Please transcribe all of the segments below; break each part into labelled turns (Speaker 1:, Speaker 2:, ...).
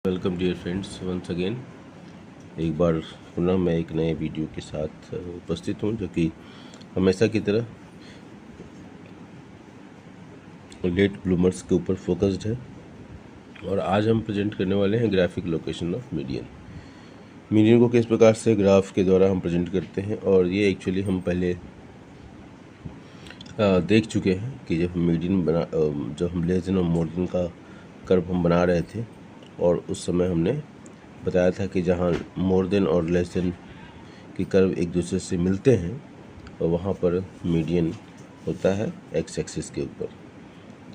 Speaker 1: Welcome dear friends once again. एक बार पुनः मैं एक नए वीडियो के साथ उपस्थित हूँ, जो कि हमेशा की तरह लेट ब्लूमर्स के ऊपर फोकस्ड है। और आज हम प्रेजेंट करने वाले हैं graphic location of median. Median को किस प्रकार से ग्राफ के द्वारा हम प्रेजेंट करते हैं, और ये एक्चुअली हम पहले देख चुके हैं कि जब हम लेस देन और मोर देन का कर्व हम बना रहे थे, और उस समय हमने बताया था कि जहाँ मोर देन और लेस देन के कर्व एक दूसरे से मिलते हैं और वहाँ पर मीडियन होता है एक्स एक्सिस के ऊपर।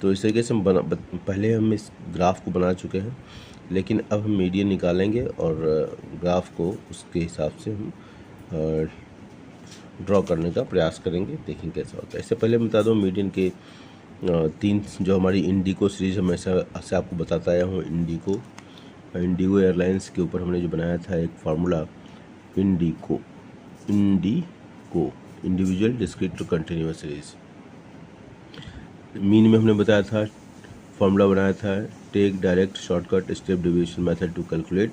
Speaker 1: तो इस तरीके से पहले हम इस ग्राफ को बना चुके हैं, लेकिन अब हम मीडियन निकालेंगे और ग्राफ को उसके हिसाब से हम ड्रॉ करने का प्रयास करेंगे, देखेंगे कैसा होता है। इससे पहले मैं बता दूँ मीडियन के तीन जो हमारी इंडिको सीरीज हमेशा से आपको बताता आया हूँ। इंडिगो एयरलाइंस के ऊपर हमने जो बनाया था एक फार्मूला इंडिको individual discrete continuous series. Mean में हमने बताया था, फार्मूला बनाया था, take direct shortcut step deviation method to calculate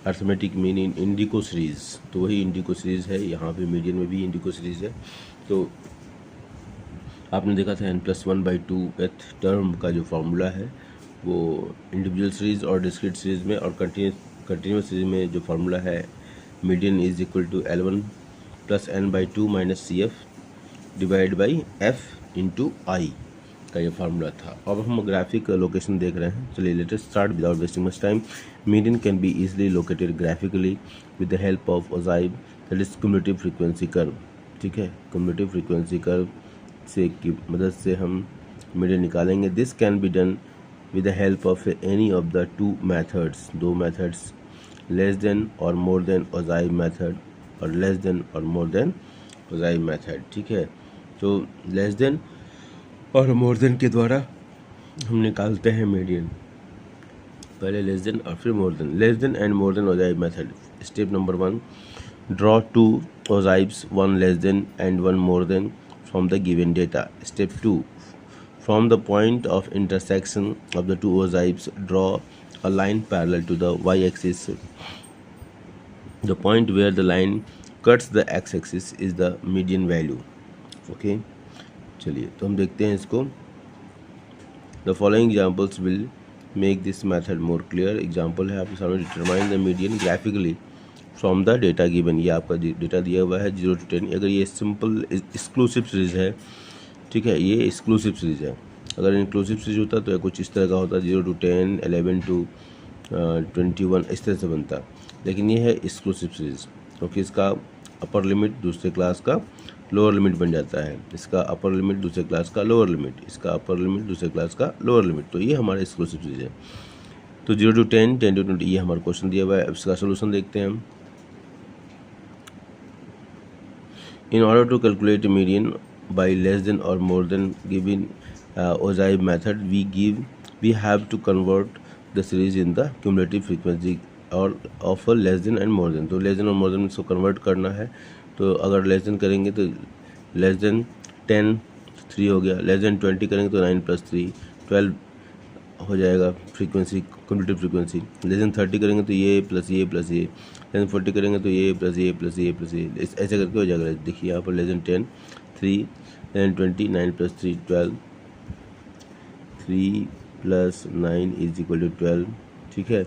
Speaker 1: arithmetic mean in इंडिको सीरीज। तो वही इंडिको सीरीज है, यहाँ पे मीडियन में भी इंडिको सीरीज है। तो आपने देखा था n+1/2 टर्म का जो फार्मूला है वो इंडिविजुअल सीरीज और डिस्क्रीट सीरीज में, और कंटिन्यूअस सीरीज में जो फार्मूला है median is equal to L1 + n/2 - CF divide by F into I का ये फार्मूला था। अब हम ग्राफिक लोकेशन देख रहे हैं। चलिए let us start without wasting much time. Median can be easily located graphically with the help of ogive, that is cumulative frequency curve. ठीक है, क्युमुलेटिव फ्रीक्वेंसी कर्व से की मदद से हम मीडियन निकालेंगे। This can be done with the help of any of the दो methods, less than और मोर देन ओजाइव मेथड और लेस देन और मोर देन ओजाइव मेथड। ठीक है, तो लेस देन और मोर देन के द्वारा हम निकालते हैं मीडियन। पहले लेस देन और फिर more than. Less than and more than ogive method. Step number 1, draw 2 ogives, 1 less than and 1 more than from the given data. Step 2, from the point of intersection of the two ogives, draw a line parallel to the y-axis. The point where the line cuts the x-axis is the median value. Okay, चलिए तो हम देखते हैं इसको। The following examples will make this method more clear. Example है आपके सामने, determine the median graphically from the data given. ये आपका डेटा दिया हुआ है 0 to 10। अगर ये सिंपल एक्सक्लूसिव सीरीज़ है, ठीक है, ये एक्सक्लूसिव सीरीज़ है। अगर इंक्लूसिव सीरीज होता तो कुछ इस तरह का होता, 0 to 10, 11 to 21, इस तरह से बनता। लेकिन ये है एक्सक्लूसिव सीरीज़, क्योंकि इसका अपर लिमिट दूसरे क्लास का लोअर लिमिट बन जाता है, इसका अपर लिमिट दूसरे क्लास का लोअर लिमिट, इसका अपर लिमिट दूसरे क्लास का लोअर लिमिट। तो ये हमारा एक्सक्लूसिव सीरीज है। तो 0 to 10, 10 to 20 ये हमारा क्वेश्चन दिया हुआ है। अब इसका सोल्यूशन देखते हैं हम। In order to calculate median by less than or more than given ogive method, we have to convert the series in the cumulative frequency और of less than and more than। तो less than और more than इसको convert करना है। तो अगर less than करेंगे तो less than 10 3 हो गया, less than 20 करेंगे तो 9 + 3 12 हो जाएगा frequency, cumulative frequency. Less than 30 करेंगे तो ये प्लस ये प्लस ये, लेस देन 40 करेंगे तो ये प्लस ये प्लस ये प्लस ये, ऐसे करके हो जाएगा। देखिए यहाँ पर लेस देन 10 3, लेस देन 20 9 + 3 12, 3 + 9 = 12। ठीक है,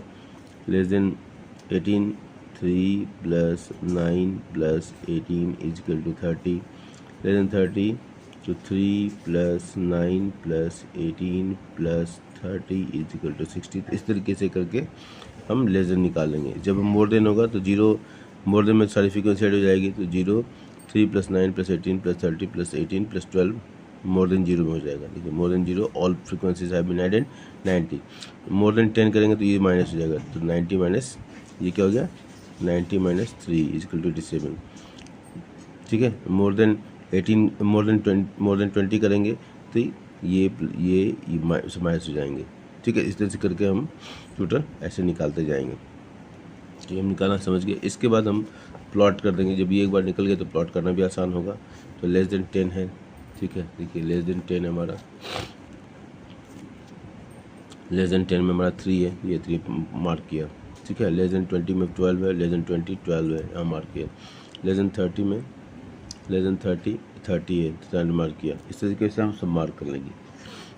Speaker 1: लेस देन 18 3 + 9 + 18 = 30, लेस देन 30 तो 3 + 9 + 18 + 30 = 60। इस तरीके से करके हम लेस देन निकालेंगे। जब मोर देन होगा तो 0 मोर देन में सारी फ्रीक्वेंसी ऐड हो जाएगी, तो 0 3 + 9 + 18 + 30 + 18 + 12 मोर देन 0 में हो जाएगा। देखिए more than 0 all frequencies have been added 90। More than 10 करेंगे तो ये माइनस हो जाएगा, तो 90 माइनस ये क्या हो गया 90 - 3 = 27। ठीक है, मोर देन 20 करेंगे तो ये माइनस हो जाएंगे। ठीक है, इस तरह से करके हम टोटल ऐसे निकालते जाएंगे। तो हम निकालना समझ गए। इसके बाद हम प्लॉट कर देंगे। जब ये एक बार निकल गया तो प्लॉट करना भी आसान होगा। तो लेस देन 10 है, ठीक है, देखिए लेस देन 10 हमारा, लेस देन 10 में हमारा 3 है, ये 3 मार्क किया, ठीक है। लेस देन 20 में 12 है, लेस देन 20 12 है, यहाँ मार्क किया। लेस देन 30 में, लेस देन 30 है, 30 मार्क किया। इस तरीके से हम सब मार्क कर लेंगे।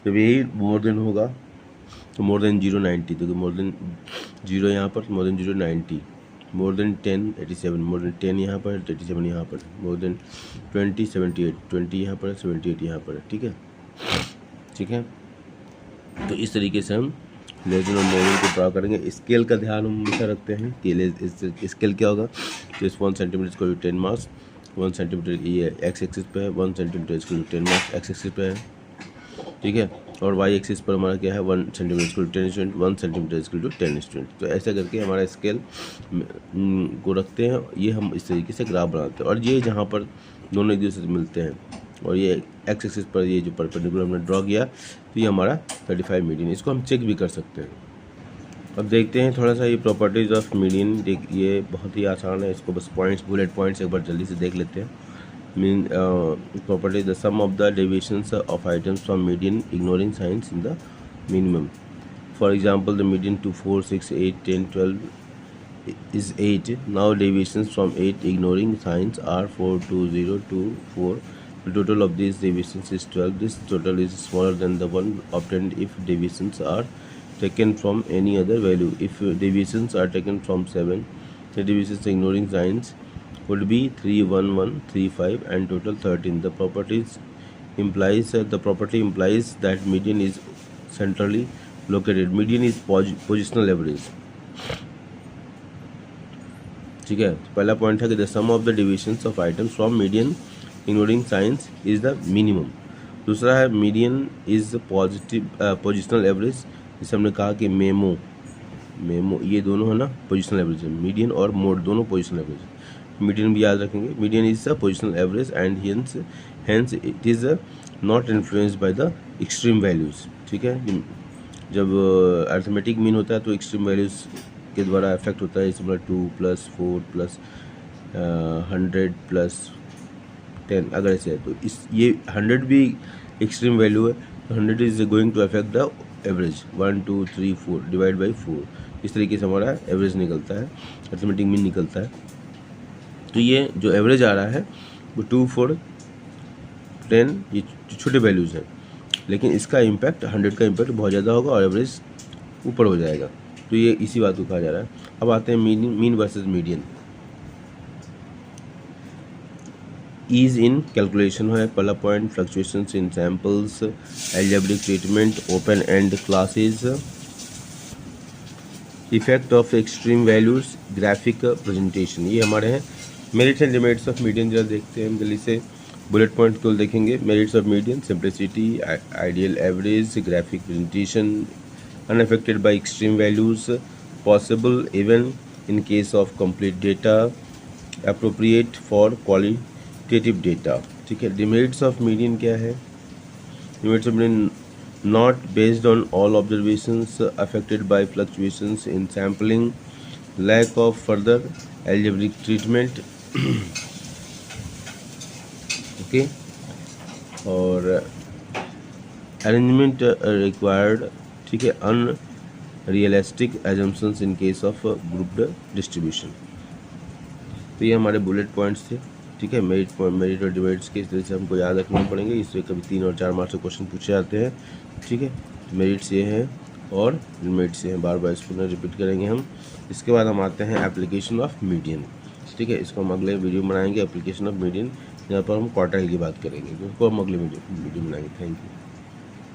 Speaker 1: जब यही मोर देन होगा तो मोर देन 0 90, तो मोर देन 0 यहाँ पर, मोर देन 0 90, मोर देन 10 87, मोर देन 10 यहाँ पर, 87 यहाँ पर, मोर देन 20 78, 20 यहाँ पर, 78 यहाँ पर, ठीक है, ठीक है। तो इस तरीके से हम लेस देन और मोर देन को ड्रा करेंगे। स्केल का ध्यान हम हमेशा रखते हैं कि स्केल क्या होगा, जैसे 1 सेंटीमीटर को 10 मार्क्स, 1 सेंटीमीटर ये एक्स एक्सिस पे है, 1 सेंटीमीटर इसको 10 मार्क्स एक्स एक्सिस पे है, ठीक है। और वाई एक्सिस पर हमारा क्या है, 1 सेंटीमीटर इसको 10 स्टूडेंट, 1 सेंटीमीटर इसको 10 स्टूडेंट। तो ऐसा करके हमारा स्केल को रखते हैं, ये हम इस तरीके से ग्राफ बनाते हैं। और ये जहाँ पर दोनों एक दूसरे से मिलते हैं और ये एक्स एक्सिस पर ये जो परपेंडिकुलर हमने ड्रॉ किया, तो ये हमारा 35 मीडियन। इसको हम चेक भी कर सकते हैं। अब देखते हैं थोड़ा सा ये प्रॉपर्टीज़ ऑफ मीडियन। ये बहुत ही आसान है, इसको बस पॉइंट्स, बुलेट पॉइंट्स एक बार जल्दी से देख लेते हैं। Mean property, the sum of the deviations of items from median ignoring signs in the minimum. For example the median 2 4 6 8 10 12 is 8. Now deviations from 8 ignoring signs are 4 2 0 2 4. The total of these deviations is 12. This total is smaller than the one obtained if deviations are taken from any other value. If deviations are taken from 7, the deviations ignoring signs would be 3 1 1 3 5 and total 13. The property implies that median is centrally located. Median is positional average, ठीक है। तो पहला point है कि the sum of the divisions of items from median ignoring signs is the minimum. दूसरा है median is positional average, जिसे हमने कहा कि मेमो ये दोनों है ना पोजिशनल एवरेज है। मीडियन और मोड दोनों पोजिशनल एवरेज है। मीडियन भी याद रखेंगे, median is the positional average and hence it is not influenced by the extreme values, ठीक है। जब अर्थमेटिक मीन होता है तो एक्सट्रीम वैल्यूज़ के द्वारा इफेक्ट होता है। इसमें 2 + 4 + 100 + 10 अगर ऐसे है तो ये 100 भी एक्सट्रीम वैल्यू है, तो 100 is going to affect the average 1 2 3 4 divide by 4। इस तरीके से हमारा एवरेज निकलता है, अर्थमेटिक मीन निकलता है। तो ये जो एवरेज आ रहा है वो 2 4 10 ये छोटे वैल्यूज़ हैं, लेकिन इसका इम्पैक्ट 100 का इम्पैक्ट बहुत ज़्यादा होगा और एवरेज ऊपर हो जाएगा। तो ये इसी बात को कहा जा रहा है। अब आते हैं mean versus median. Ease in calculation है पहला point, fluctuations in samples, algebraic treatment, open end classes, effect of extreme values, graphic presentation, ये हमारे हैं। Merits and demerits of median जरा देखते हैं हम जल्दी से, बुलेट पॉइंट को देखेंगे। Merits of median, simplicity, ideal average, graphic presentation, unaffected by extreme values, possible even in case of complete data, appropriate for qualitative data, ठीक है। डिमेरिट्स ऑफ मीडियन क्या है? Demerits of median, not based on all observations, affected by fluctuations in sampling, lack of further algebraic treatment, okay, और arrangement required, ठीक है, unrealistic assumptions in case of grouped distribution. तो ये हमारे bullet points थे, ठीक है। मेरिट और डिमेरिट्स के इस तरह से हमको याद रखने पड़ेंगे, इससे कभी 3 और 4 मार्क्स के क्वेश्चन पूछे जाते हैं, ठीक है। मेरिट्स ये हैं और डिमेरिट्स ये हैं, बार बार इसको रिपीट करेंगे हम। इसके बाद हम आते हैं एप्लीकेशन ऑफ मीडियन, ठीक है। इसको हम अगले वीडियो बनाएंगे, एप्लीकेशन ऑफ मीडियन, यहाँ पर हम क्वार्टाइल की बात करेंगे, उसको हम अगले वीडियो बनाएंगे। Thank you.